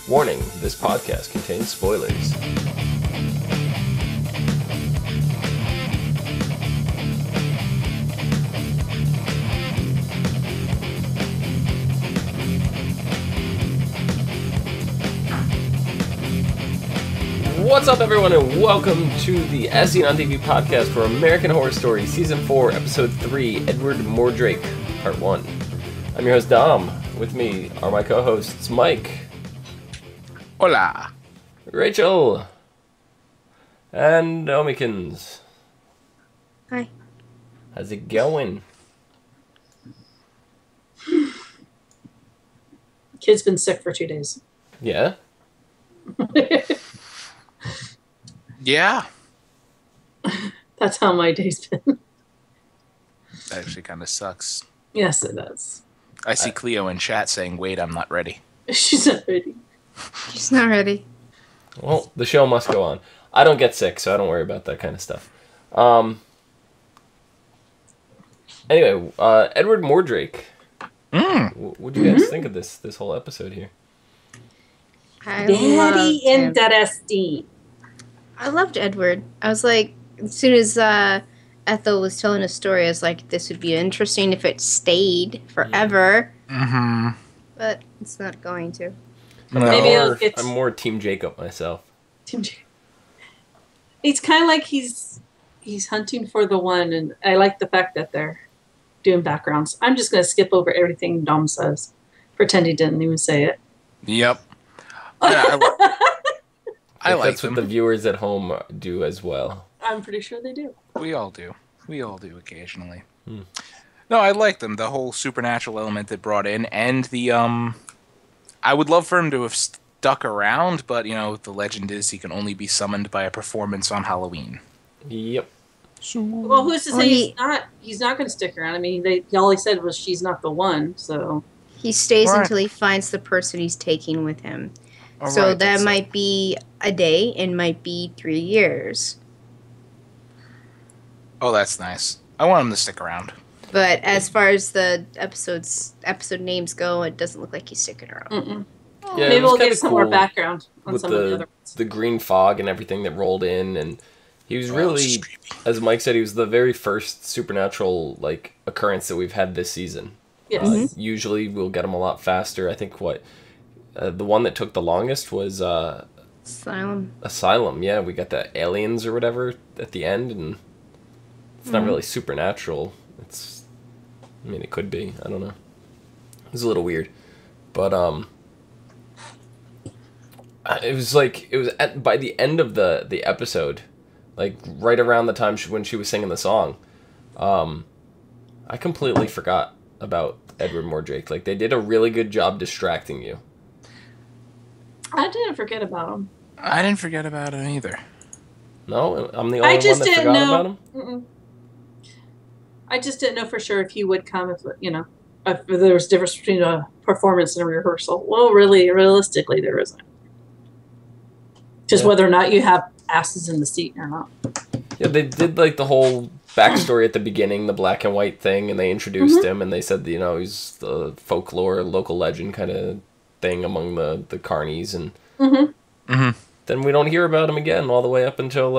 Warning, this podcast contains spoilers. What's up, everyone, and welcome to the As Seen on TV podcast for American Horror Story, Season 4, Episode 3, Edward Mordrake, Part 1. I'm your host, Dom. With me are my co-hosts, Mike. Hola. Rachel. And Omikins. Hi. How's it going? Kid's been sick for 2 days. Yeah? Yeah. That's how my day's been. That actually kind of sucks. Yes, it does. I see Cleo in chat saying, wait, I'm not ready. She's not ready. She's not ready. Well, the show must go on. I don't get sick, so I don't worry about that kind of stuff. Anyway, Edward Mordrake. What do you guys think of this whole episode here? Very interesting. I loved Edward. I was like, as soon as Ethel was telling a story, I was like, this would be interesting if it stayed forever. Mm-hmm. But it's not going to. Maybe I'm more Team Jacob myself. Team J. It's kind of like he's hunting for the one, and I like the fact that they're doing backgrounds. I'm just going to skip over everything Dom says. Pretend he didn't even say it. Yep. I like that's what the viewers at home do as well. I'm pretty sure they do. We all do. We all do occasionally. No, I like them. The whole supernatural element that brought in, and the I would love for him to have stuck around, but the legend is he can only be summoned by a performance on Halloween. Yep. Well, who's to say he's not going to stick around? I mean, all he said was she's not the one, so He stays until he finds the person he's taking with him. So right, that might be a day and might be 3 years. Oh, that's nice. I want him to stick around. But as far as the episode names go, it doesn't look like he's sticking around. Yeah, maybe we'll get some more background on with some of the other ones. The green fog and everything that rolled in, and he was really, as Mike said, he was the very first supernatural occurrence that we've had this season. Yes. Usually we'll get them a lot faster. I think the one that took the longest was Asylum. Yeah, we got the aliens or whatever at the end, and it's not really supernatural. It could be. I don't know. It was a little weird, but it was by the end of the episode, right around the time when she was singing the song, I completely forgot about Edward Mordrake. They did a really good job distracting you. I didn't forget about him. I didn't forget about him either. No, I'm the only one that forgot about him. Mm-mm. I just didn't know for sure if he would come, if there was a difference between a performance and a rehearsal. Well, really, realistically, there isn't. Just whether or not you have asses in the seat or not. Yeah, they did the whole backstory at the beginning, the black and white thing, and they introduced him, and they said he's the folklore, local legend kind of thing among the carnies, and then we don't hear about him again all the way up until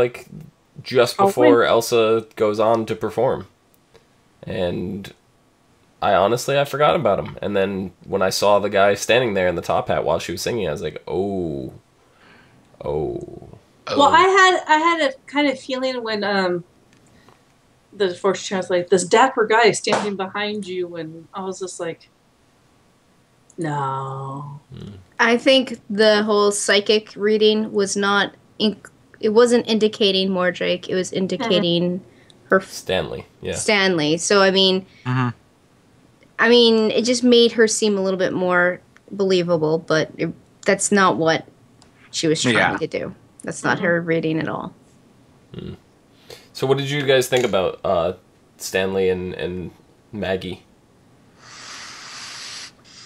just before Elsa goes on to perform. And I forgot about him. And then when I saw the guy standing there in the top hat while she was singing, I was like, oh. Well, I had a kind of feeling when the fortune translate this dapper guy standing behind you, and I was just like, no. I think the whole psychic reading was not. It wasn't indicating Mordrake. It was indicating her Stanley. Yeah. Stanley. So I mean, it just made her seem a little bit more believable. But that's not what she was trying to do. That's not her reading at all. So what did you guys think about Stanley and Maggie?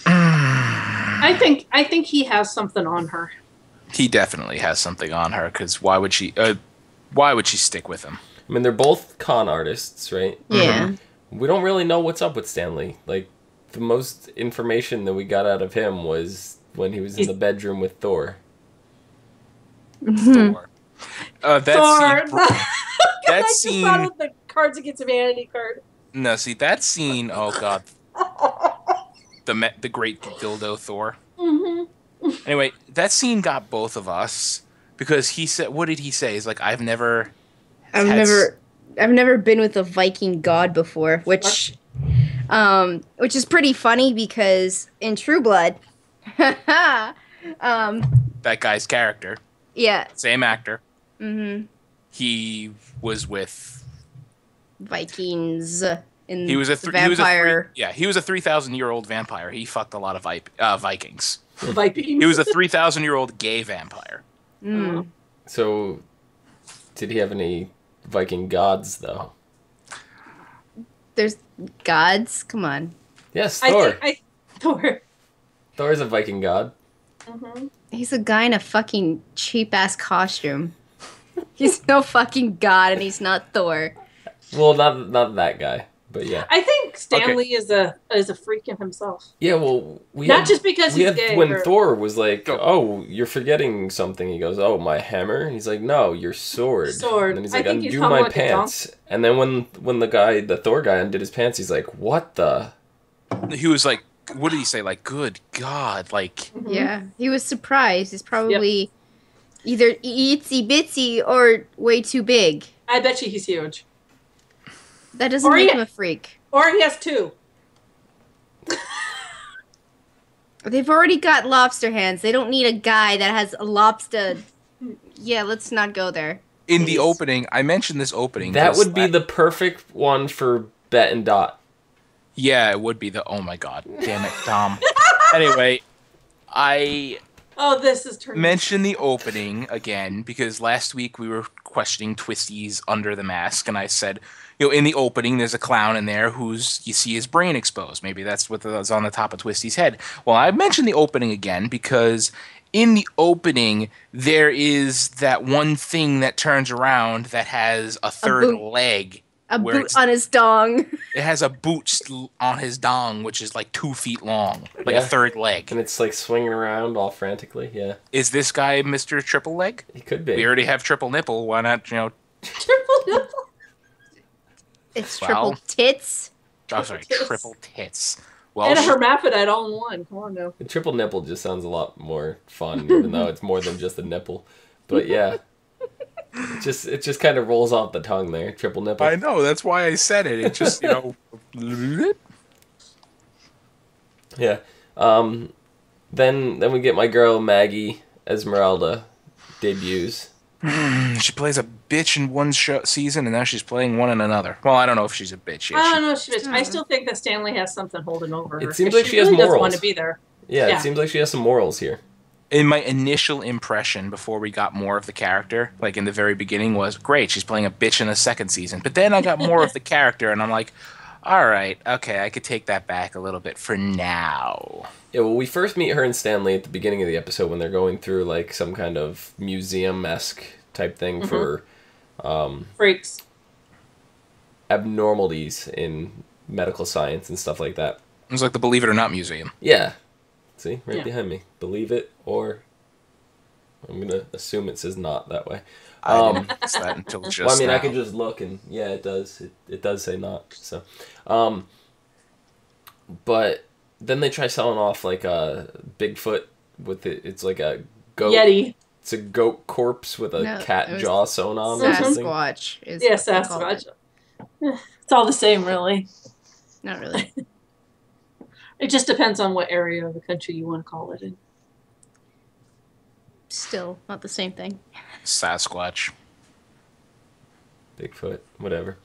I think he has something on her. He definitely has something on her, because why would she stick with him? I mean, they're both con artists, right? Yeah. We don't really know what's up with Stanley. The most information that we got out of him was when he was in the bedroom with Thor. Thor. That Thor. scene. That I just scene. thought of the Cards Against Humanity card. No, see that scene. Oh God. The great dildo Thor. Mm-hmm. Anyway, that scene got both of us because he said, "What did he say?" He's like, "I've never been with a Viking god before," which is pretty funny because in True Blood, that guy's character, yeah, same actor, mm-hmm. he was with Vikings in he was a vampire. He was a 3,000-year-old vampire. He fucked a lot of Vikings. Vikings. He was a 3,000-year-old gay vampire. Mm. So, did he have any Viking gods though? There's gods. Come on. Yes, Thor. Thor. Thor's a Viking god. Mm-hmm. He's a guy in a fucking cheap ass costume. He's no fucking god, and he's not Thor. Well, not that guy, but yeah. I think Stanley is a freak in himself. Yeah, well, just because he's gay. When Thor was like, "Oh, you're forgetting something," he goes, "Oh, my hammer." And he's like, "No, your sword." Sword. And then he's I like, think he's "Undo talking my about the pants." And then when the Thor guy undid his pants, he's like, "What the?" He was like, "What did he say?" Like, "Good God!" Like, Mm-hmm. Yeah, he was surprised. He's probably either itsy bitsy or way too big. I bet you he's huge. That doesn't make him a freak. Or he has two. They've already got lobster hands. They don't need a guy that has a lobster. Yeah, let's not go there. in the opening, I mentioned this opening. That would be the perfect one for Bet and Dot. Yeah, it would be the. Oh my God, damn it, Tom. Anyway, this is turning. Mention the opening again because last week we were questioning Twisty's Under the Mask, and I said, in the opening there's a clown in there you see his brain exposed. Maybe that's what's on the top of Twisty's head. Well, I mentioned the opening again because in the opening there is that one thing that turns around that has a third leg. A boot on his dong. It has a boot on his dong, which is like 2 feet long, like a third leg. And it's like swinging around all frantically, yeah. Is this guy Mr. Triple Leg? He could be. We already have triple nipple. Why not, Triple nipple? It's triple tits. Oh, sorry, triple tits. Well, and a hermaphrodite all in one. Come on now. The triple nipple just sounds a lot more fun, even though it's more than just a nipple. But yeah. It just kind of rolls off the tongue there. Triple nipple. I know, that's why I said it. It just, Yeah. Then we get my girl Maggie Esmeralda debuts. She plays a bitch in one season, and now she's playing one in another. Well, I don't know if she's a bitch yet. I don't know if she's. I still think that Stanley has something holding over her. It seems like she has really morals. Doesn't want to be there. Yeah, it seems like she has some morals here. In my initial impression, before we got more of the character, like in the very beginning, was great. She's playing a bitch in the second season. But then I got more of the character, and I'm like, all right, okay, I could take that back a little bit for now. Yeah, well, we first meet her and Stanley at the beginning of the episode when they're going through like some kind of museum-esque type thing for freaks, abnormalities in medical science and stuff like that. It was like the Believe It or Not museum. Yeah. See, right behind me. Believe it, or I'm gonna assume it says not that way. I didn't notice that until just well, I mean, now. I can just look, and yeah, it does. It does say not. So, but then they try selling off like a Bigfoot with it. It's like a goat. Yeti. It's a goat corpse with a cat jaw sewn on. Sasquatch. Sasquatch. It's all the same, really. Not really. It just depends on what area of the country you want to call it in. Still, not the same thing. Sasquatch. Bigfoot, whatever.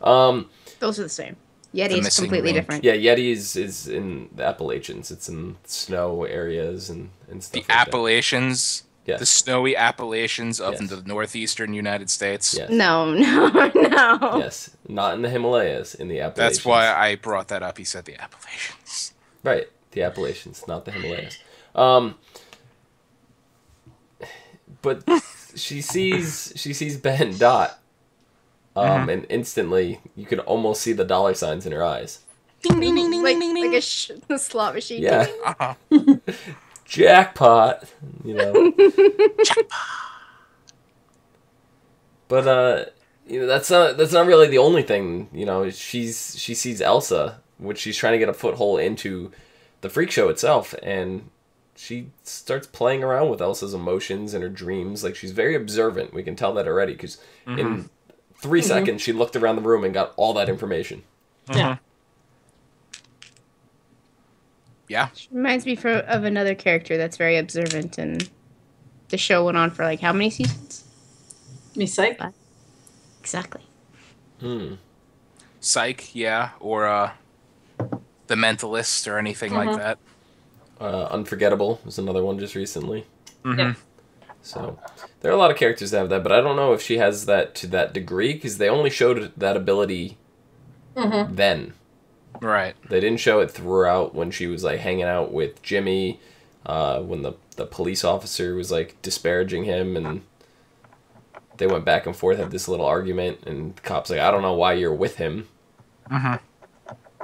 Those are the same. Yeti is completely different. Yeah, Yeti is in the Appalachians. It's in snow areas and stuff the like that. Appalachians? Yes. The snowy Appalachians of the northeastern United States? Yes. No. Yes, not in the Himalayas, in the Appalachians. That's why I brought that up. He said the Appalachians. Right, the Appalachians, not the Himalayas. But she sees Ben Dot, and instantly you could almost see the dollar signs in her eyes. Ding, ding, ding, ding, like a slot machine. Yeah. jackpot, you know. But you know, that's not really the only thing. You know, she sees Elsa, which she's trying to get a foothold into the freak show itself, and she starts playing around with Elsa's emotions and her dreams. Like, she's very observant. We can tell that already, because in 3 seconds she looked around the room and got all that information. Yeah. Yeah. She reminds me of another character that's very observant, and the show went on for like how many seasons? Me psych. Exactly. Psych, yeah, or The Mentalist or anything like that. Unforgettable was another one just recently. Yeah. So there are a lot of characters that have that, but I don't know if she has that to that degree, because they only showed that ability then. Right. They didn't show it throughout when she was like hanging out with Jimmy, when the police officer was like disparaging him, and they went back and forth, had this little argument, and the cop's like, I don't know why you're with him.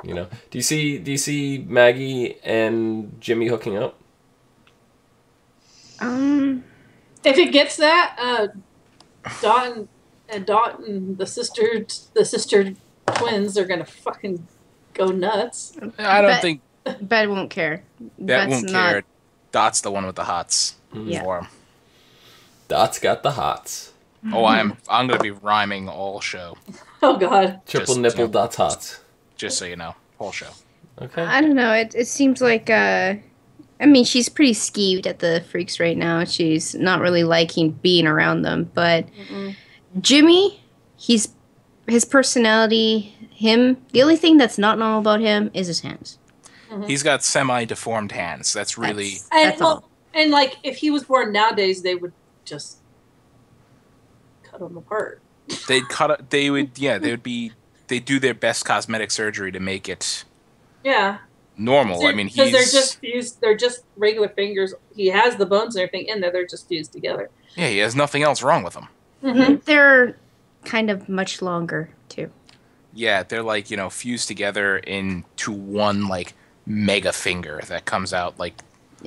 You know, do you see Maggie and Jimmy hooking up? If it gets that, Dot and the sister twins are gonna fucking go nuts. I don't think Bet won't care. Bet Bet's won't care. Dot's the one with the hots for him. Dot's got the hots. Oh, I'm gonna be rhyming all show. Oh God. Triple Just, nipple you know, Dot's hots. Just so you know, whole show. Okay. I don't know. It seems like I mean, she's pretty skeeved at the freaks right now. She's not really liking being around them. But Jimmy, his personality, the only thing that's not normal about him is his hands. He's got semi-deformed hands. That's really And all. and like if he was born nowadays, they would just cut him apart. they'd do their best cosmetic surgery to make it normal. I mean, because they're just fused. They're just regular fingers. He has the bones and everything in there. They're just fused together. Yeah, he has nothing else wrong with him. They're kind of much longer too. Yeah, they're like, you know, fused together into one like mega finger that comes out like.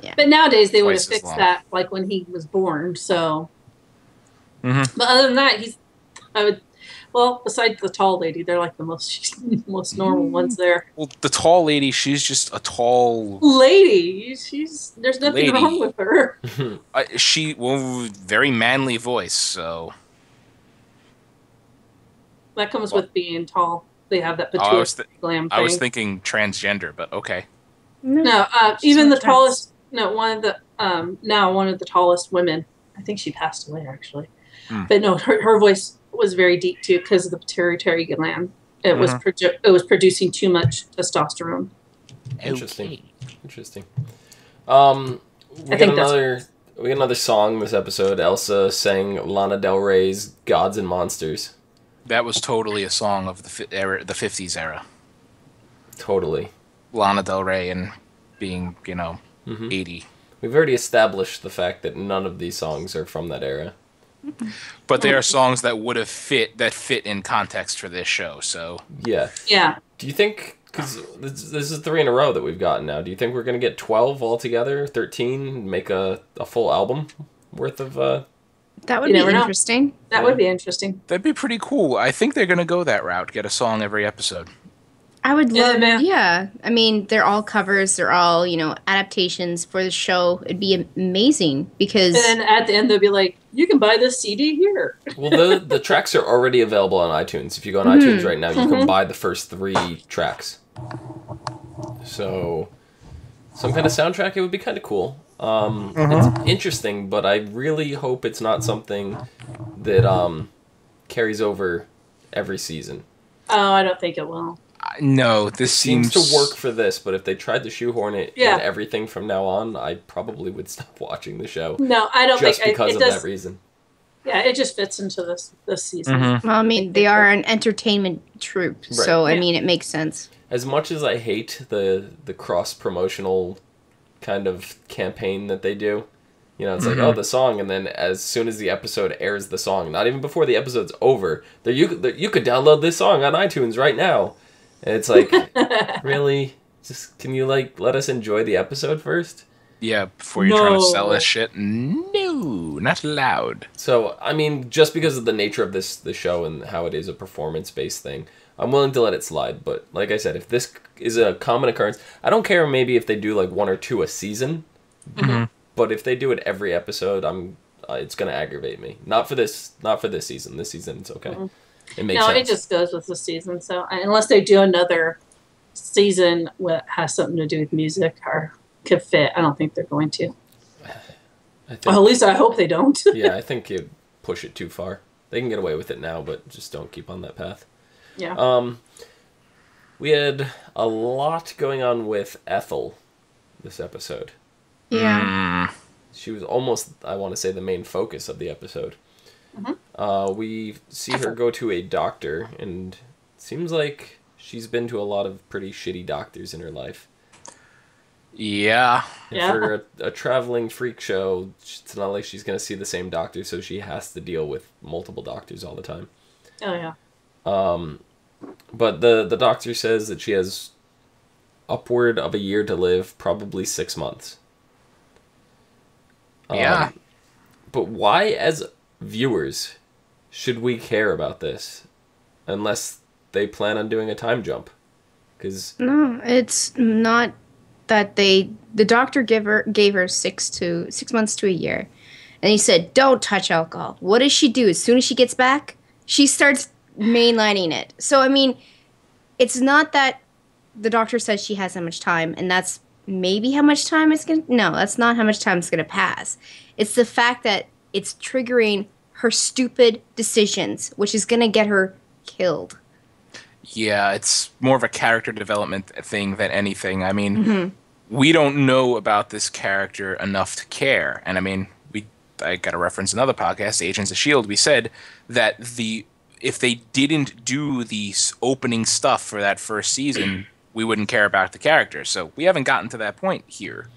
Yeah. But nowadays they would have Twice as fixed long. that like when he was born. So, but other than that, besides the tall lady, they're like the most normal ones there. Well, the tall lady, she's just a tall Lady, there's nothing Lady. wrong with her. very manly voice. So That comes with being tall. They have that I was pituitary gland thing. I was thinking transgender, but okay. No, even the tallest. No, one of the tallest women. I think she passed away actually. But no, her voice was very deep too because of the pituitary gland. It was producing too much testosterone. Interesting. We I think got another song this episode. Elsa sang Lana Del Rey's "Gods and Monsters." That was totally a song of the 50s era. Totally. Lana Del Rey and being, 80. We've already established the fact that none of these songs are from that era. But they are songs that would have fit in context for this show. So Yeah. Yeah. Do you think, because this is 3 in a row that we've gotten now, do you think we're going to get 12 altogether, 13, make a full album worth of... That would You be never know. interesting. That would be interesting. that'd be pretty cool. I think they're going to go that route, get a song every episode. I would Yeah, love, man. yeah. I mean, they're all covers. They're all, adaptations for the show. It'd be amazing because... And then at the end, they'll be like, you can buy this CD here. Well, the tracks are already available on iTunes. If you go on iTunes right now, you can buy the first 3 tracks. So, some kind of soundtrack, it would be kind of cool. It's interesting, but I really hope it's not something that carries over every season. Oh, I don't think it will. No, this Seems to work for this, but if they tried to shoehorn it Yeah. in everything from now on, I probably would stop watching the show. No, I don't Just think because it of does. that reason. Yeah, it just fits into this season. Well, I mean, they are an entertainment troupe, so, Right. I mean, it makes sense. As much as I hate the cross-promotional kind of campaign that they do, it's like, oh, the song, and then as soon as the episode airs the song, not even before the episode's over, you could download this song on iTunes right now. And it's like, really? Just, can you, let us enjoy the episode first? Yeah, before you're trying to sell this shit. No, not allowed. So, I mean, just because of the nature of the show and how it is a performance-based thing, I'm willing to let it slide. But like I said, if this is a common occurrence, I don't care maybe if they do like 1 or 2 a season. Mm-hmm. But if they do it every episode, it's going to aggravate me. Not for this season. This season, it's okay. Mm-hmm. It makes sense. It just goes with the season. So unless they do another season that has something to do with music or could fit, I don't think they're going to. Well, at least I hope they don't. Yeah, I think you push it too far. They can get away with it now, but just don't keep on that path. Yeah. We had a lot going on with Ethel this episode. Yeah. She was almost, I want to say, the main focus of the episode. Mm-hmm. We see her go to a doctor, and it seems like she's been to a lot of pretty shitty doctors in her life. Yeah. And for a traveling freak show, it's not like she's going to see the same doctor, so she has to deal with multiple doctors all the time. Oh, yeah. But the doctor says that she has upward of a year to live, probably 6 months. Yeah. But why, as viewers, should we care about this? Unless they plan on doing a time jump. No, it's not that the doctor gave her 6 months to a year. And he said, don't touch alcohol. What does she do? As soon as she gets back, she starts mainlining it. So, I mean, it's not that the doctor says she has that much time, and that's maybe how much time it's going to... No, that's not how much time it's going to pass. It's the fact that it's triggering her stupid decisions, which is going to get her killed. Yeah, it's more of a character development thing than anything. I mean, we don't know about this character enough to care. And I mean, I got to reference another podcast, Agents of S.H.I.E.L.D. We said that if they didn't do the opening stuff for that first season, we wouldn't care about the character. So we haven't gotten to that point here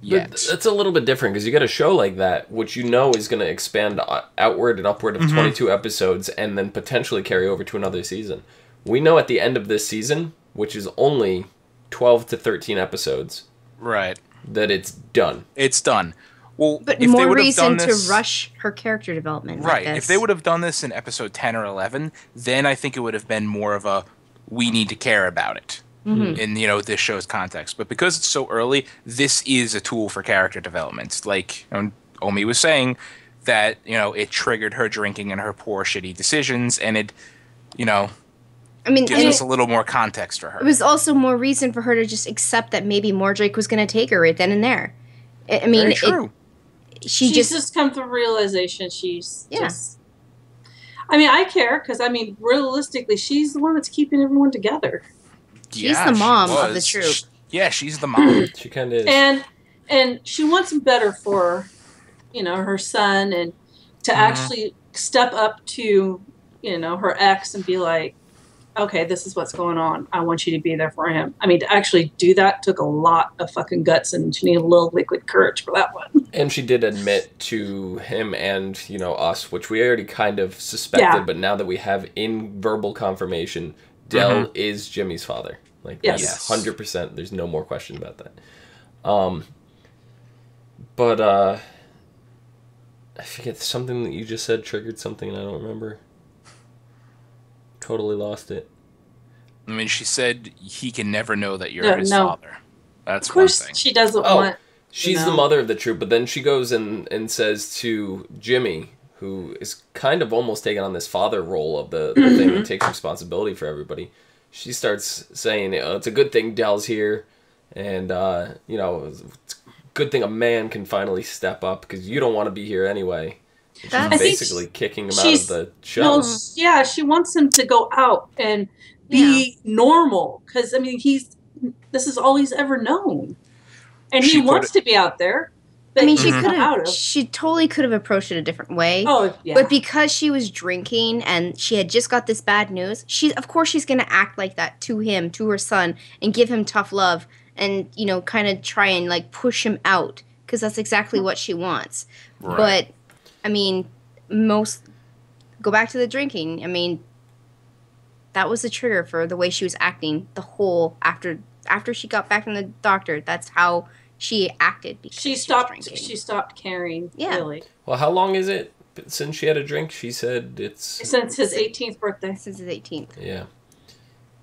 yet. But that's a little bit different, because you got a show like that, which you know is going to expand outward and upward of 22 episodes and then potentially carry over to another season. We know at the end of this season, which is only 12 to 13 episodes, right, that it's done. It's done. Well, but if more they would have reason done this, to rush her character development. Right. Like if they would have done this in episode 10 or 11, then I think it would have been more of a we need to care about it in this show's context. But because it's so early, this is a tool for character development. Like Omi was saying, that it triggered her drinking and her poor shitty decisions, and it gives us a little more context for her. It was also more reason for her to just accept that maybe Mordrake was going to take her right then and there. I mean, very true. She's just come to the realization just... I mean, I care because, realistically, she's the one that's keeping everyone together. She's the mom of the troop. She's the mom. She kind of is. And she wants better for, her son, and to actually step up to, her ex and be like, okay, this is what's going on. I want you to be there for him. I mean, to actually do that took a lot of fucking guts, and she needed a little liquid courage for that one. And she did admit to him and, us, which we already kind of suspected, but now that we have in verbal confirmation, Del is Jimmy's father. Like, yes. 100%. There's no more question about that. But I forget, something that you just said triggered something, and I don't remember. Totally lost it. I mean, she said he can never know that you're his father. That's of course one thing. She doesn't want... She's the mother of the troop, but then she goes and says to Jimmy, who is kind of almost taking on this father role of the thing and takes responsibility for everybody. She starts saying, it's a good thing Del's here, and, it's a good thing a man can finally step up, because you don't want to be here anyway. She's basically kicking him out of the show. No, yeah, she wants him to go out and be normal, because, this is all he's ever known. And he wants to be out there. But she totally could have approached it a different way. Oh, yeah. But because she was drinking and she had just got this bad news, of course she's going to act like that to him, to her son, and give him tough love and, kind of try and, push him out, because that's exactly what she wants. Right. But, go back to the drinking. That was the trigger for the way she was acting the whole, after she got back from the doctor. That's how She acted because She was stopped. drinking. She stopped caring. Yeah. Really. Well, how long is it since she had a drink? She said it's... Since his 18th birthday. Since his 18th. Yeah.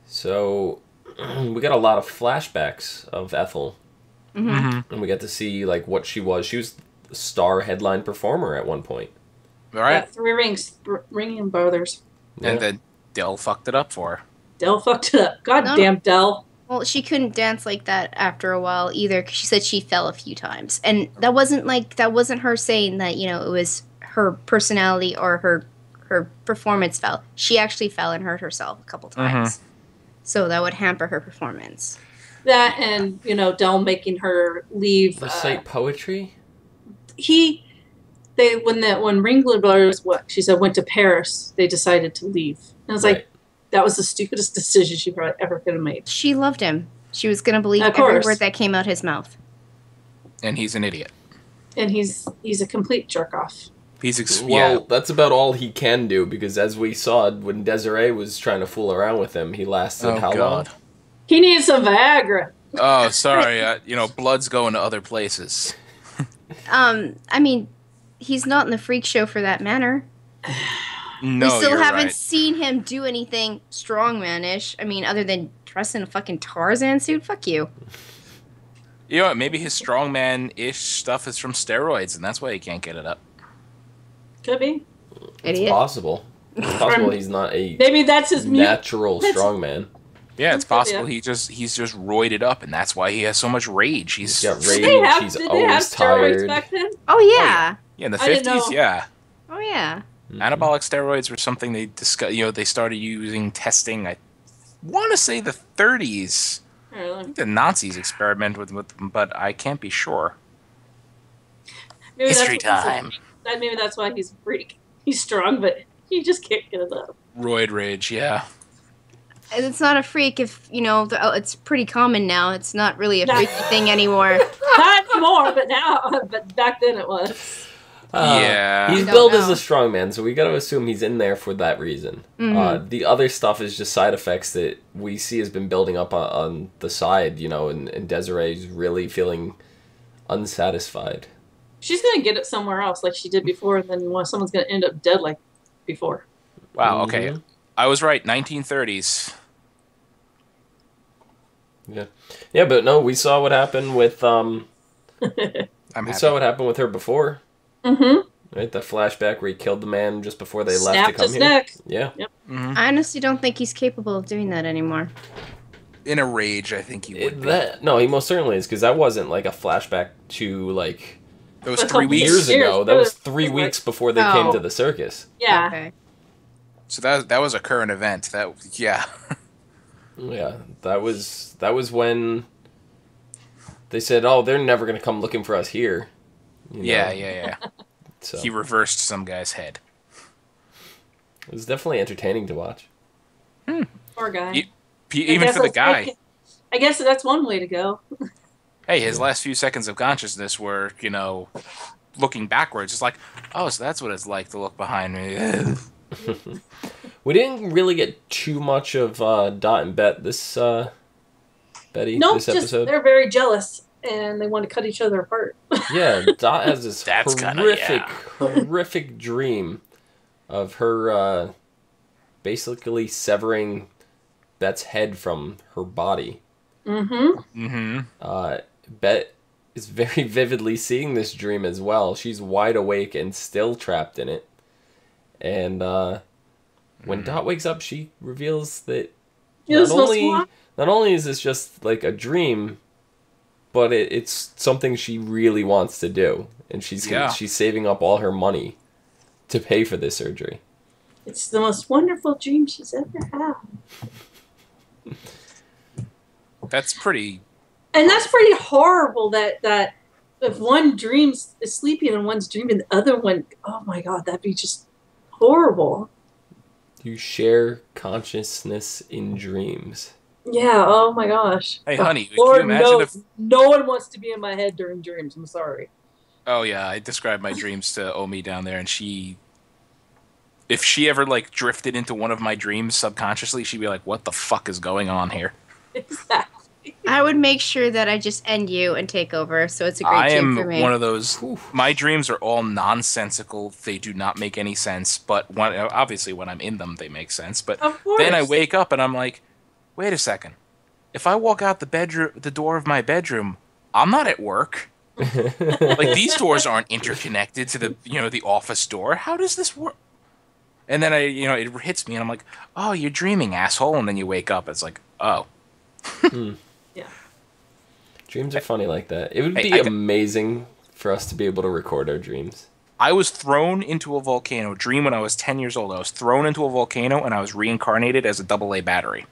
So, we got a lot of flashbacks of Ethel. Mm-hmm. And we get to see, like, what she was. She was the star headline performer at one point. All right. Yeah, Three Rings, Ringing Brothers. Yeah. And then Dell fucked it up for her. Dell fucked it up. God damn Dell. Well, she couldn't dance like that after a while either, because she said she fell a few times. And that wasn't her saying that, you know, it was her personality or her performance fell. She actually fell and hurt herself a couple times. So that would hamper her performance. That and, you know, Dell making her leave. Recite poetry? When Ringling Brothers, she said, went to Paris, they decided to leave. And I was like, that was the stupidest decision she probably ever could have made. She loved him. She was going to believe every word that came out his mouth. And he's an idiot. And he's a complete jerk-off. That's about all he can do, because as we saw, when Desiree was trying to fool around with him, he lasted how long? He needs some Viagra. Oh, sorry. Blood's going to other places. I mean, he's not in the freak show for that manner. No, we still haven't right. seen him do anything strongmanish. I mean, other than dress in a fucking Tarzan suit. Fuck you. You know what? Maybe his strongman-ish stuff is from steroids, and that's why he can't get it up. Could be. It's possible. It's possible he's not a maybe that's his natural strongman. Yeah, it's possible he's just roided up, and that's why he has so much rage. He's got rage. He's did always they have tired. Steroids back then? Oh yeah. Yeah, in the 50s, yeah. Oh yeah. Anabolic steroids were something they discussed. You know, they started using testing. I want to say the 30s. I think the Nazis experimented with them, but I can't be sure. Maybe History time. Maybe that's why he's a freak. He's strong, but he just can't get it up. Roid rage, yeah. And it's not a freak if, you know, it's pretty common now. It's not really a freaky thing anymore. Not anymore, but back then it was. Yeah. He's billed as a strongman, so we got to assume he's in there for that reason. The other stuff is just side effects that we see has been building up on the side, you know, and Desiree's really feeling unsatisfied. She's going to get it somewhere else like she did before, and then someone's going to end up dead like before. Wow, okay. I was right, 1930s. Yeah, but no, we saw what happened with we saw what happened with her before. Right, the flashback where he killed the man just before they left to come here. Neck. Yeah. Yep. I honestly don't think he's capable of doing that anymore. In a rage, I think he would be. No, he most certainly is, because that wasn't like a flashback to like... That was 3 weeks years ago. That was 3 weeks before they came to the circus. Yeah. Okay. So that was a current event. Yeah, that was when they said, "Oh, they're never going to come looking for us here." You know? Yeah. So he reversed some guy's head. It was definitely entertaining to watch. Poor guy. Even for the guy. I guess that's one way to go. Hey, his last few seconds of consciousness were, you know, looking backwards. It's like, oh, so that's what it's like to look behind me. We didn't really get too much of Dot and Bet this Betty this episode. They're very jealous and they want to cut each other apart. Yeah, Dot has this horrific dream of her basically severing Bet's head from her body. Bet is very vividly seeing this dream as well. She's wide awake and still trapped in it. And when Dot wakes up, she reveals that not only is this just like a dream, but it's something she really wants to do, and she's saving up all her money to pay for this surgery. It's the most wonderful dream she's ever had. That's pretty. And that's pretty horrible. That if one dreams is sleeping and one's dreaming, the other one, oh my God, that'd be just horrible. You share consciousness in dreams. Yeah, oh my gosh. Hey, honey, Lord can you imagine if... No one wants to be in my head during dreams, I'm sorry. Oh, yeah, I described my dreams to Omi down there, and if she ever, like, drifted into one of my dreams subconsciously, she'd be like, what the fuck is going on here? Exactly. I would make sure that I just end you and take over, so it's a great dream for me. I am one of those. My dreams are all nonsensical. They do not make any sense. But obviously, when I'm in them, they make sense. But then I wake up and I'm like, wait a second. If I walk out the door of my bedroom, I'm not at work. Like, these doors aren't interconnected to the office door. How does this work? And then it hits me and I'm like, oh, you're dreaming, asshole. And then you wake up. It's like, oh. Yeah. Dreams are funny like that. It would be amazing for us to be able to record our dreams. I was thrown into a volcano. Dream when I was 10 years old. I was thrown into a volcano and I was reincarnated as a AA battery.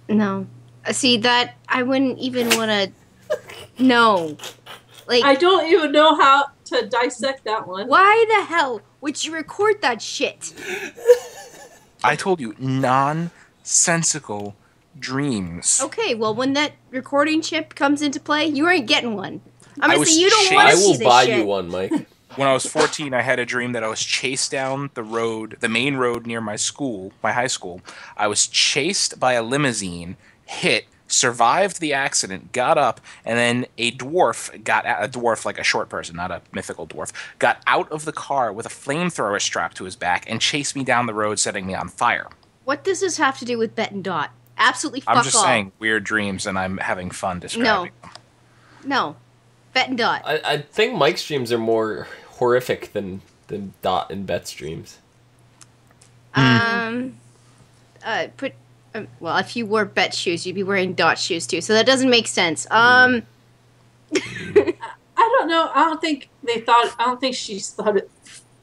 No. See, that, I wouldn't even want to... No. Like, I don't even know how to dissect that one. Why the hell would you record that shit? I told you, nonsensical dreams. Okay, well, when that recording chip comes into play, you ain't getting one. I'm gonna say you don't want to see this shit. I will buy you one, Mike. When I was 14, I had a dream that I was chased down the main road near my high school. I was chased by a limousine, hit, survived the accident, got up, and then a dwarf, like a short person, not a mythical dwarf, got out of the car with a flamethrower strapped to his back and chased me down the road, setting me on fire. What does this have to do with Bet and Dot? Absolutely fuck off. I'm just saying weird dreams, and I'm having fun describing them. No. Bet and Dot. I think Mike's dreams are more horrific than Dot and Bet's dreams. Well, if you wore Bet shoes, you'd be wearing Dot shoes too, so that doesn't make sense. I don't know. I don't think she thought it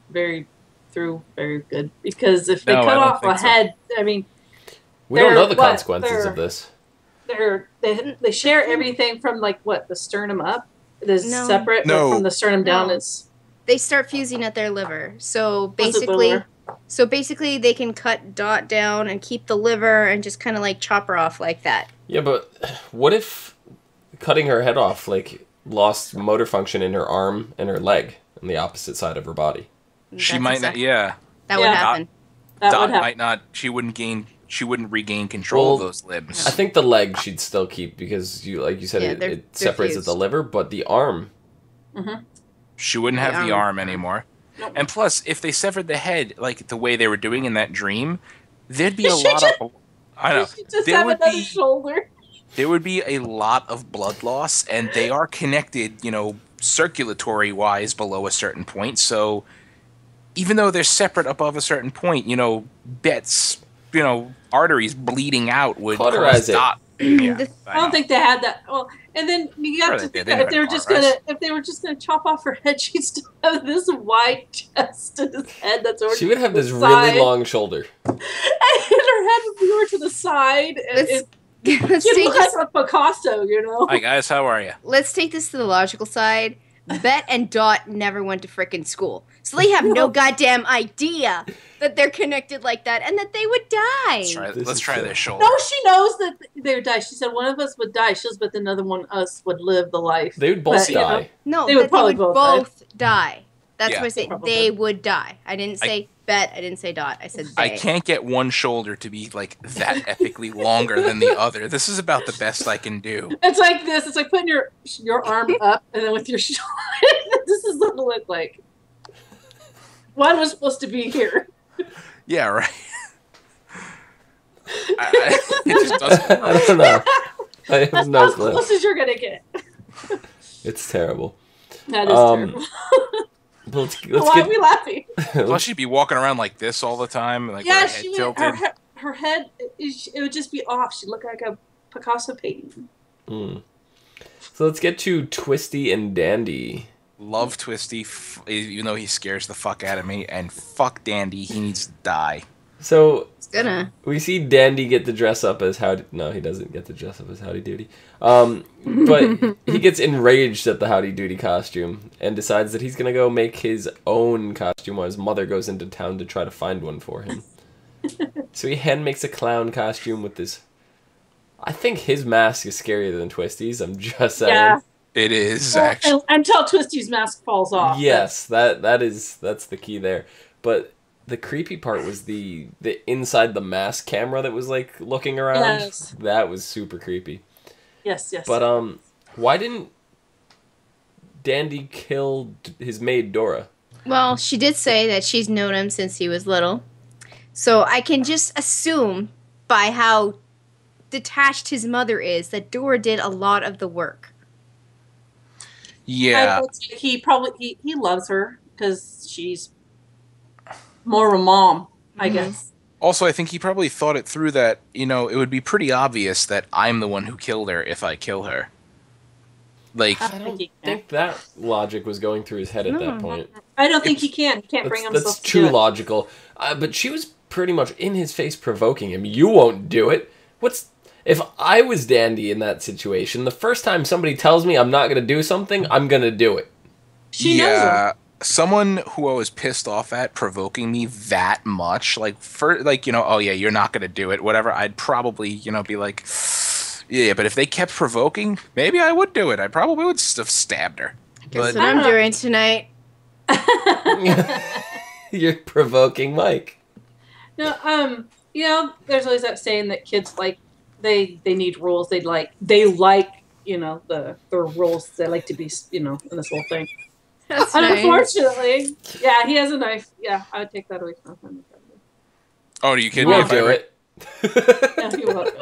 very good, because if they cut off a head, I mean, we don't know the consequences of this. They share everything from the sternum up. There's separate, but from the sternum down is. They start fusing at their liver. So basically, they can cut Dot down and keep the liver and just kind of chop her off like that. Yeah, but what if cutting her head off lost motor function in her arm and her leg on the opposite side of her body? She might not. Yeah, that would happen. Dot might not. She wouldn't regain control of those limbs. I think the leg she'd still keep, because you said, it separates at the liver, but the arm. Mm-hmm. She wouldn't have the arm anymore. Nope. And plus, if they severed the head the way they were doing in that dream, there'd be a lot of. I know. There would be shoulder. There would be a lot of blood loss, and they are connected, circulatory wise below a certain point. So even though they're separate above a certain point, Bet's arteries bleeding out would cauterize it. Yeah, I don't think they had that. Well, and then you got to think that if they were just gonna chop off her head, she'd still have this wide chest and this head that's over. She would have this really long shoulder, and her head would be over to the side. And let's take look like a Picasso, Hi guys, how are you? Let's take this to the logical side. Bet and Dot never went to frickin' school, so they have no goddamn idea that they're connected like that and that they would die. Let's try their shoulder. No, she knows that they would die. She said one of us would die. She says, but another one of us would live the life. They would both die. No, they would probably both die. That's what I say. They would die. I didn't say Bet. I didn't say Dot. I said they. I can't get one shoulder to be that epically longer than the other. This is about the best I can do. It's like this. It's like putting your arm up and then with your shoulder. This is what it looked like. One was supposed to be here. Yeah, right. It just doesn't work. I don't know. I have That's no as clue. close as you're gonna get. It's terrible. That is terrible. Why are we laughing? Plus, she'd be walking around like this all the time, with her head tilted. Her head, it would just be off. She'd look like a Picasso painting. So let's get to Twisty and Dandy. Love Twisty, even though he scares the fuck out of me, and fuck Dandy, he needs to die. So we see Dandy get to dress up as Howdy. No, he doesn't get to dress up as Howdy Doody. But he gets enraged at the Howdy Doody costume and decides that he's gonna go make his own costume while his mother goes into town to try to find one for him. So he hand makes a clown costume with this. I think his mask is scarier than Twisty's. I'm just saying. Yeah. It is, actually. Until Twisty's mask falls off. Yes, that's the key there. But the creepy part was the inside the mask camera that was like looking around. Yes. That was super creepy. Yes. But why didn't Dandy kill his maid Dora? Well, she did say that she's known him since he was little. So I can just assume by how detached his mother is that Dora did a lot of the work. Yeah. He probably he loves her because she's more of a mom, I guess. Also, I think he probably thought it through that, it would be pretty obvious that I'm the one who killed her if I kill her. Like, I don't think that logic was going through his head at that point. I don't think he can. He can't bring himself That's to too do it. logical. But she was pretty much in his face provoking him. You won't do it. If I was Dandy in that situation, the first time somebody tells me I'm not going to do something, I'm going to do it. She knows him. Someone who I was pissed off at provoking me that much, oh yeah, you're not going to do it, whatever, I'd probably, be like, yeah, but if they kept provoking, maybe I would do it. I probably would have stabbed her. Guess what I'm doing tonight. You're provoking Mike. No, there's always that saying that kids they need rules. They like the rules. They like to be in this whole thing. That's Unfortunately, yeah, he has a knife. Yeah, I would take that away from him. Oh, are you kidding me? You won't do it. No, he won't.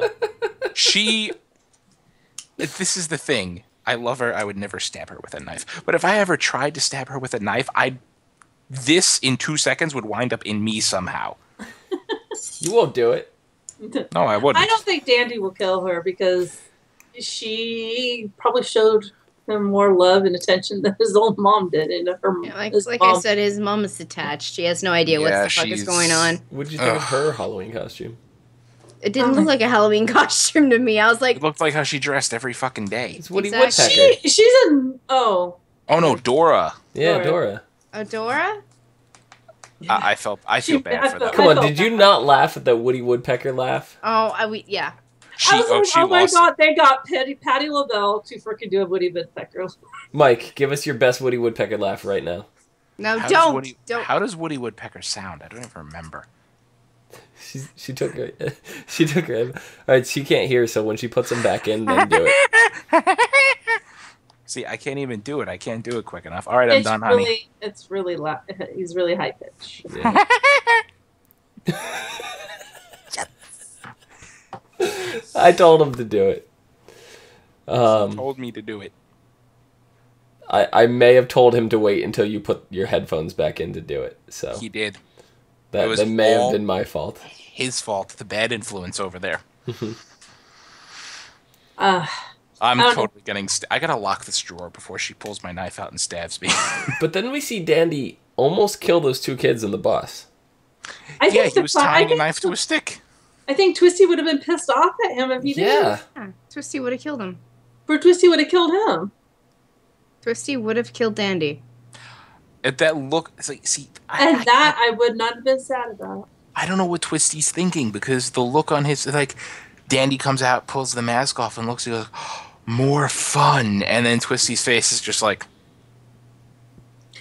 This is the thing. I love her. I would never stab her with a knife. But if I ever tried to stab her with a knife, this in 2 seconds would wind up in me somehow. You won't do it. No, I wouldn't. I don't think Dandy will kill her because she probably showed him more love and attention than his own mom did. And I said, his mom is detached. She has no idea what the fuck is going on. What did you think of her Halloween costume? It didn't look like a Halloween costume to me. I was like... It looked like how she dressed every fucking day. It's Woody Woodpecker. Oh no, Dora. Yeah, Dora. Oh, Dora? I feel bad for that. Come on, did you not laugh at that Woody Woodpecker laugh? Oh, yeah. Oh my god, they got Patti LaBelle to freaking do a Woody Woodpecker. Mike, give us your best Woody Woodpecker laugh right now. No, don't. How does Woody Woodpecker sound? I don't even remember. She took her. All right, she can't hear, so when she puts them back in, then do it. See, I can't even do it. I can't do it quick enough. All right, I'm done, honey. It's really loud. He's really high pitched. Yeah. I told him to do it. He told me to do it. I may have told him to wait until you put your headphones back in to do it. So he did. That may have been my fault. His fault. The bad influence over there. I'm totally getting... I gotta lock this drawer before she pulls my knife out and stabs me. But then we see Dandy almost kill those two kids in the bus. He was tying a knife to a stick. I think Twisty would have been pissed off at him if he didn't. Yeah, Twisty would have killed him. Twisty would have killed him. Twisty would have killed Dandy. At that look... It's like, see... I would not have been sad about. I don't know what Twisty's thinking, because the look on his... Dandy comes out, pulls the mask off, and looks, he goes... more fun. And then Twisty's face is just like,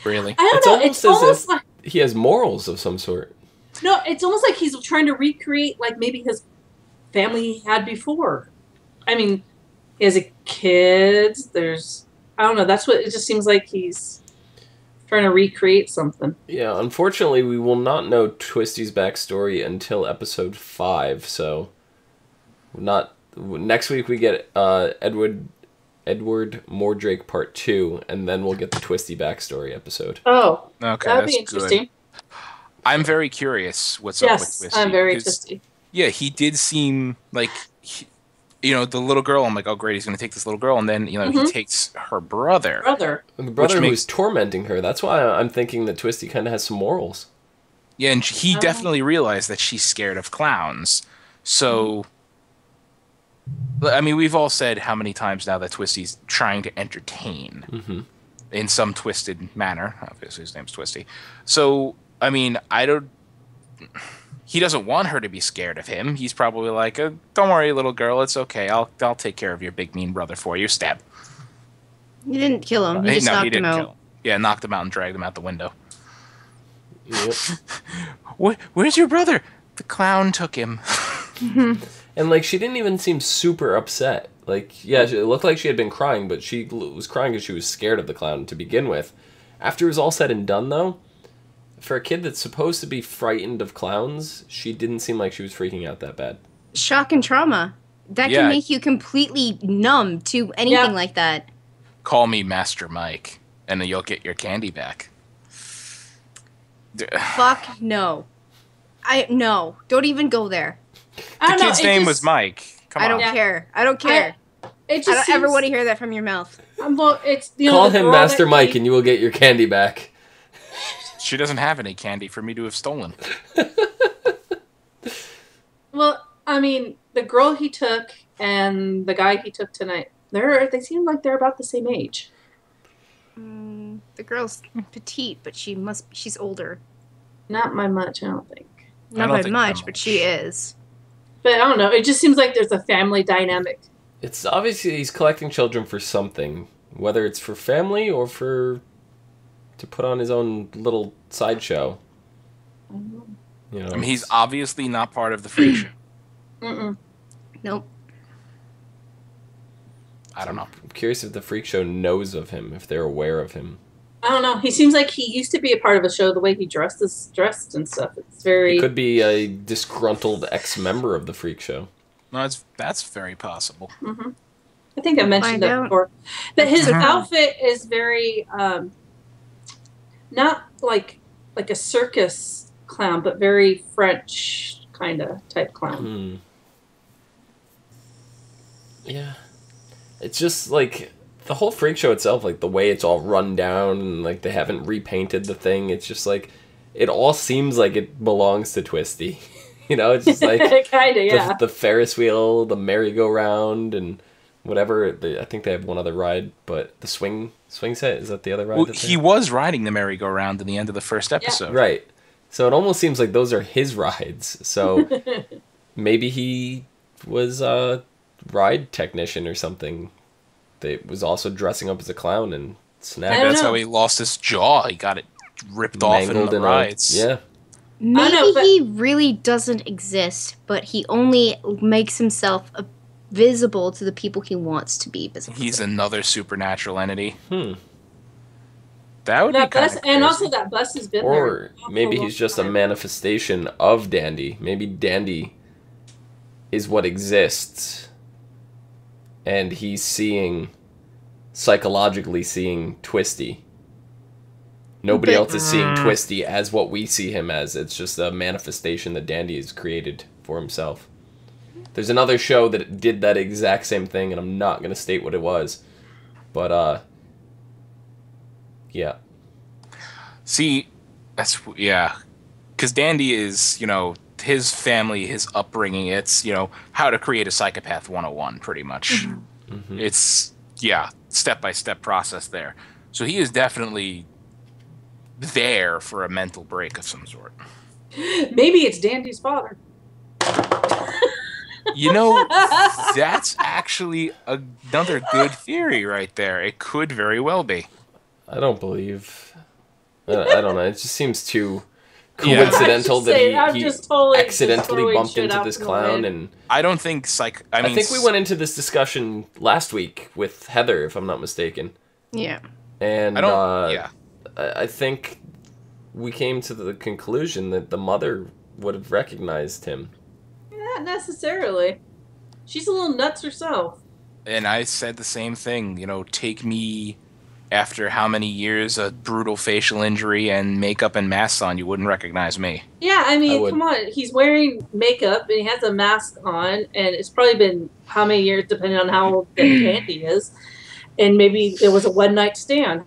really? I don't know. It's almost like he has morals of some sort. No, it's almost like he's trying to recreate maybe his family he had before. I mean, he has a kid. I don't know. That's what it just seems like he's trying to recreate something. Yeah, unfortunately, we will not know Twisty's backstory until episode 5. So, next week we get Edward Mordrake Part 2, and then we'll get the Twisty backstory episode. Oh, okay, that'd be interesting. Good. I'm very curious what's up with Twisty. Yes, I'm very Twisty. Yeah, he did seem like, the little girl, I'm like, oh great, he's going to take this little girl, and then, he takes her brother. The brother who's tormenting her. That's why I'm thinking that Twisty kind of has some morals. Yeah, and he definitely realized that she's scared of clowns. So... I mean, we've all said how many times now that Twisty's trying to entertain in some twisted manner. Obviously, his name's Twisty. So, I mean, he doesn't want her to be scared of him. He's probably like, don't worry, little girl, it's okay. I'll take care of your big mean brother for you. Stab. You didn't kill him. You just knocked him out. Kill him. Yeah, knocked him out and dragged him out the window. Yep. Where's your brother? The clown took him. And, like, she didn't even seem super upset. Like, yeah, it looked like she had been crying, but she was crying because she was scared of the clown to begin with. After it was all said and done, though, for a kid that's supposed to be frightened of clowns, she didn't seem like she was freaking out that bad. Shock and trauma. That can make you completely numb to anything like that. Call me Master Mike, and then you'll get your candy back. Fuck no. No. Don't even go there. The kid's name was Mike. Come on. I don't care. I don't care. I don't ever want to hear that from your mouth. Well, it's Call him Master Mike and you will get your candy back. She doesn't have any candy for me to have stolen. Well, I mean, the girl he took and the guy he took tonight, they seem like they're about the same age. The girl's petite, but she's older. Not by much, I don't think. Not by much, but she is. But I don't know. It just seems like there's a family dynamic. It's obviously he's collecting children for something, whether it's for family or to put on his own little sideshow. You know, I mean, he's obviously not part of the freak show. Nope. I don't know. I'm curious if the freak show knows of him, if they're aware of him. I don't know. He seems like he used to be a part of a show. The way he dressed and stuff. It's very. He could be a disgruntled ex-member of the freak show. No, that's very possible. I think I mentioned that before. But his outfit is very not like a circus clown, but very French kind of type clown. Yeah, it's just like the whole freak show itself, like the way it's all run down and like they haven't repainted the thing. It's just like it all seems like it belongs to Twisty. You know, it's just like kind of the Ferris wheel, the merry-go-round, and whatever. I think they have one other ride, but the swing set, is that the other ride? Well, he was riding the merry-go-round in the end of the first episode. Yeah. Right. So it almost seems like those are his rides. So maybe he was a ride technician or something. That was also dressing up as a clown and snapped. That's how he lost his jaw. He got it ripped off in the rides. Maybe he really doesn't exist, but he only makes himself visible to the people he wants to be visible. He's another supernatural entity. That would be kind of crazy. And also that bus has been there. Or maybe he's just a manifestation of Dandy. Maybe Dandy is what exists, and he's psychologically seeing Twisty. Nobody else is seeing Twisty as what we see him as. It's just a manifestation that Dandy has created for himself. There's another show that did that exact same thing, and I'm not going to state what it was. But, yeah. See, because Dandy is, his family, his upbringing, it's, how to create a psychopath 101, pretty much. It's, step-by-step process there. So he is definitely there for a mental break of some sort. Maybe it's Dandy's father. That's actually another good theory right there. It could very well be. I don't believe. I don't know. It just seems too coincidental that he accidentally bumped into this clown. And I don't think I think we went into this discussion last week with Heather, if I'm not mistaken. Yeah. And I think we came to the conclusion that the mother would have recognized him. Not necessarily. She's a little nuts herself. And I said the same thing. Take me after how many years of brutal facial injury and makeup and masks on, you wouldn't recognize me. Yeah, I mean, come on. He's wearing makeup and he has a mask on, and it's probably been how many years, depending on how old Dandy is. And maybe it was a one-night stand.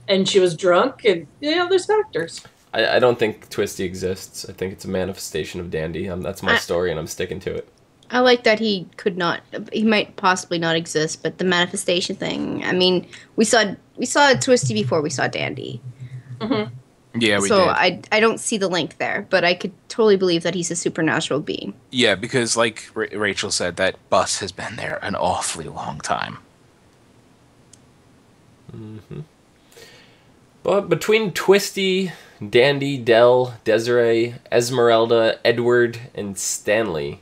And she was drunk, and, there's factors. I don't think Twisty exists. I think it's a manifestation of Dandy. That's my story, and I'm sticking to it. I like that he might possibly not exist, but the manifestation thing, I mean, we saw Twisty before we saw Dandy. Yeah, we did. So I don't see the link there, but I could totally believe that he's a supernatural being. Yeah, because like Rachel said, that bus has been there an awfully long time. But between Twisty Dandy, Dell, Desiree, Esmeralda, Edward, and Stanley.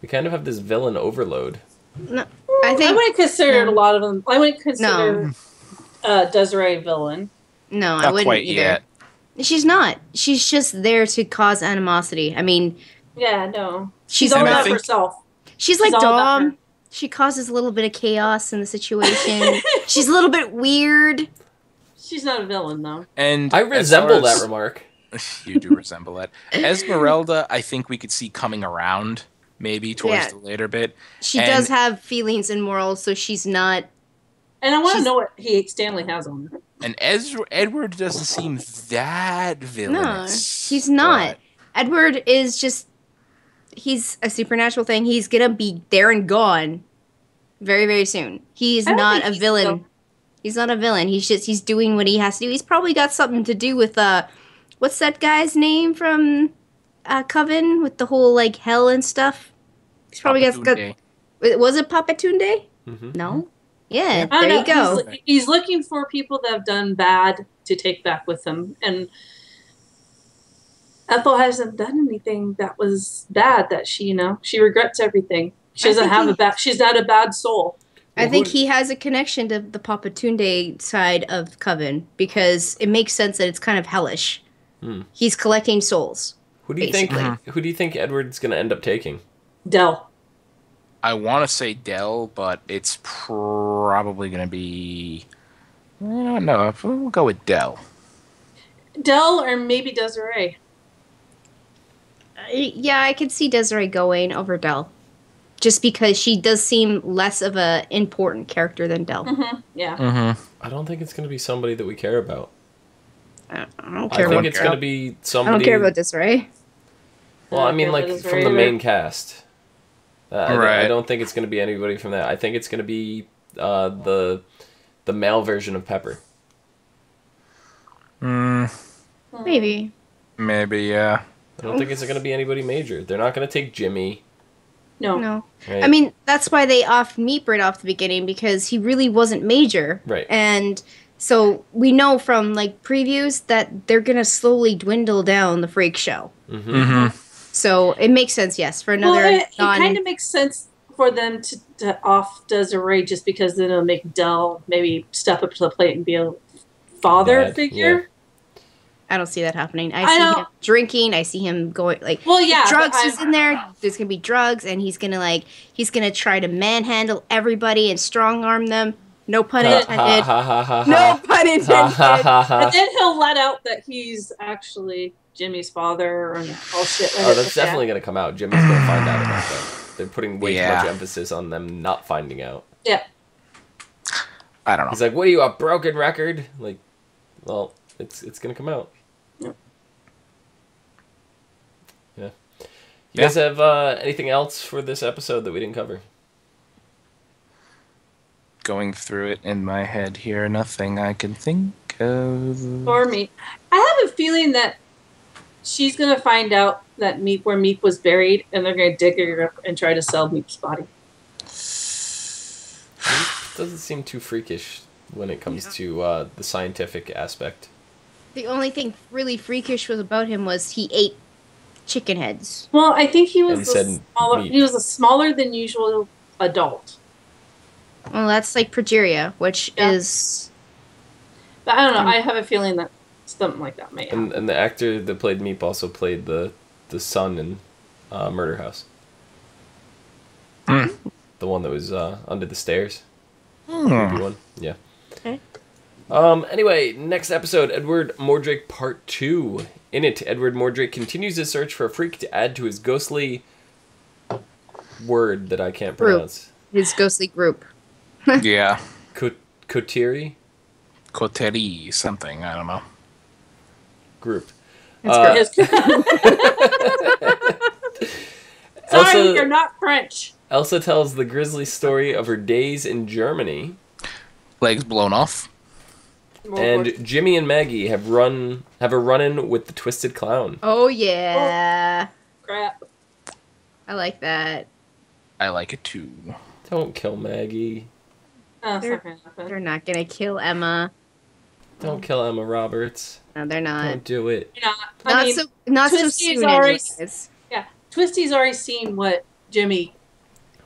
We kind of have this villain overload. No, I wouldn't consider a lot of them. I wouldn't No. consider Desiree a villain. No, I Not wouldn't quite either. yet. She's not. She's just there to cause animosity. I mean, Yeah, no. she's all not. about herself. She's like all about her. Dom. She causes a little bit of chaos in the situation. She's a little bit weird. She's not a villain, though. And I resemble as far as- that remark. You do resemble that. Esmeralda, I think we could see coming around maybe towards the later bit. She does have feelings and morals, so she's not. And I want to know what Stanley has on her. And Edward doesn't seem that villainous. No, he's not. Edward is just. He's a supernatural thing. He's gonna be there and gone very, very soon. He's not a villain. He's not a villain. He's doing what he has to do. He's probably got something to do with what's that guy's name from Coven with the whole like hell and stuff? He's probably got. Was it Papatunde? Mm-hmm. No. Yeah, there you go. He's looking for people that have done bad to take back with him, and Ethel hasn't done anything that was bad. That she regrets everything. She doesn't have she's not a bad soul. I think he has a connection to the Papatunde side of Coven because it makes sense that it's kind of hellish. He's collecting souls. Who do you think? Who do you think Edward's going to end up taking? Dell. I want to say Dell, but it's probably going to be. I don't know. We'll go with Dell. Dell or maybe Desiree. Yeah, I could see Desiree going over Dell. Just because she does seem less of an important character than Dell. Mm-hmm. Yeah. Mm-hmm. I don't think it's going to be somebody that we care about. I don't care. I think it's going to be somebody. I don't care about Desiree. Well, I mean, like from the main cast. Right. I don't think it's going to be anybody from that. I think it's going to be the male version of Pepper. Maybe. Maybe, yeah. I don't think it's going to be anybody major. They're not going to take Jimmy. No. Right? I mean, that's why they offed Meep right off the beginning, because he really wasn't major. Right. And so we know from, like, previews that they're going to slowly dwindle down the freak show. Mm-hmm. Mm-hmm. So it makes sense, yes, for another. Well, it kind of makes sense for them to off Desiree just because then it'll make Dell maybe step up to the plate and be a father figure. Yeah. I don't see that happening. I see him drinking. I see him going like. Well, yeah, drugs is in there. There's gonna be drugs, and he's gonna try to manhandle everybody and strong arm them. No pun intended. No pun intended. And then he'll let out that he's actually Jimmy's father and all shit. Oh, that's definitely going to come out. Jimmy's going to find out about that. They're putting way too much emphasis on them not finding out. Yeah. I don't know. He's like, "What are you, a broken record?" Like, well, it's going to come out. Yep. Yeah. You guys have anything else for this episode that we didn't cover? Going through it in my head here, nothing I can think of. For me, I have a feeling that she's gonna find out that where Meep was buried, and they're gonna dig her up and try to sell Meep's body. It doesn't seem too freakish when it comes to the scientific aspect. The only thing really freakish was about him was he ate chicken heads. Well, I think he was he a smaller than usual adult. Well, that's like progeria, which is. But I don't know. I have a feeling that something like that may happen. And the actor that played Meep also played the son in Murder House. The one that was under the stairs. Creepy one. Yeah. Okay. Anyway, next episode, Edward Mordrake Part 2. In it, Edward Mordrake continues his search for a freak to add to his ghostly word that I can't pronounce. His ghostly group. Yeah. Coterie? Coterie, something, I don't know. Group. Sorry, Elsa, you're not French. Elsa tells the grisly story of her days in Germany. Legs blown off. And Jimmy and Maggie have a run-in with the Twisted Clown. Oh, yeah. Oh, crap. I like that. I like it too. Don't kill Maggie. Oh, it's not gonna happen. They're not going to kill Emma. Don't kill Emma Roberts. No, they're not. Don't do it. You know, I mean, Not so Twisty's soon, already, anyways. yeah, Twisty's already seen what Jimmy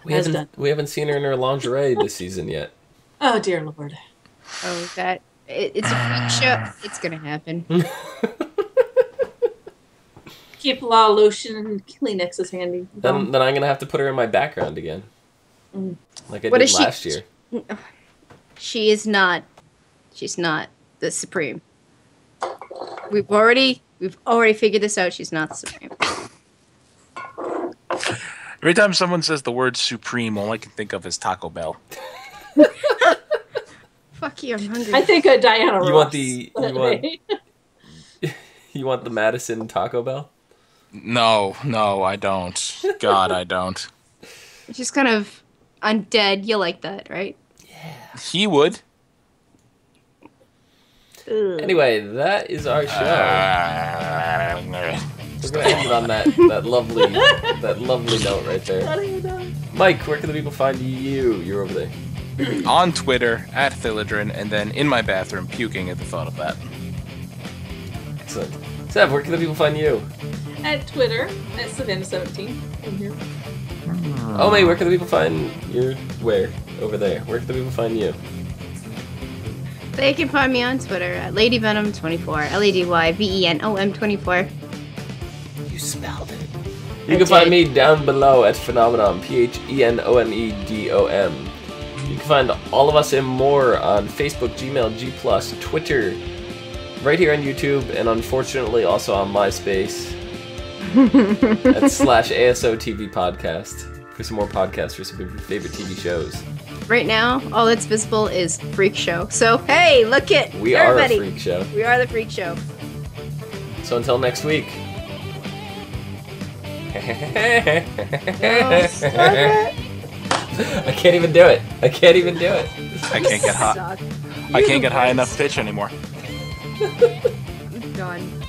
has done. We haven't seen her in her lingerie this season yet. Oh dear Lord. Oh, it's a freak show. It's gonna happen. Keep a lot of lotion and Kleenexes handy. Then I'm gonna have to put her in my background again, like I What did is she- last year. She is not. She's not the Supreme. We've already figured this out. She's not the Supreme. Every time someone says the word supreme, all I can think of is Taco Bell. Fuck you, I'm hungry. I think Diana Ross. You want the Madison Taco Bell? No, I don't. God, I don't. She's kind of undead. You like that, right? He would. Ugh. Anyway, that is our show. We're gonna end it on that lovely note right there. Mike, where can the people find you? You're over there. On Twitter, at Philidrin, and then in my bathroom, puking at the thought of that. Excellent. Sev, where can the people find you? At Twitter, at Savannah17. I'm here. Oh, mate, where can the people find your where? Over there. Where can the people find you? They can find me on Twitter at LadyVenom24. LadyVenom24. You spelled it. You can find me down below at Phenomenon, Phenomedom. You can find all of us and more on Facebook, Gmail, G+, Twitter, right here on YouTube, and unfortunately also on MySpace at /ASOTV podcast for some more podcasts for some of your favorite TV shows. Right now, all that's visible is Freak Show. So, hey, look it! We everybody. are a freak show. We are the Freak Show. So until next week. No, stop it. I can't even do it. I can't get high. Suck. I can't get high enough pitch anymore. Done.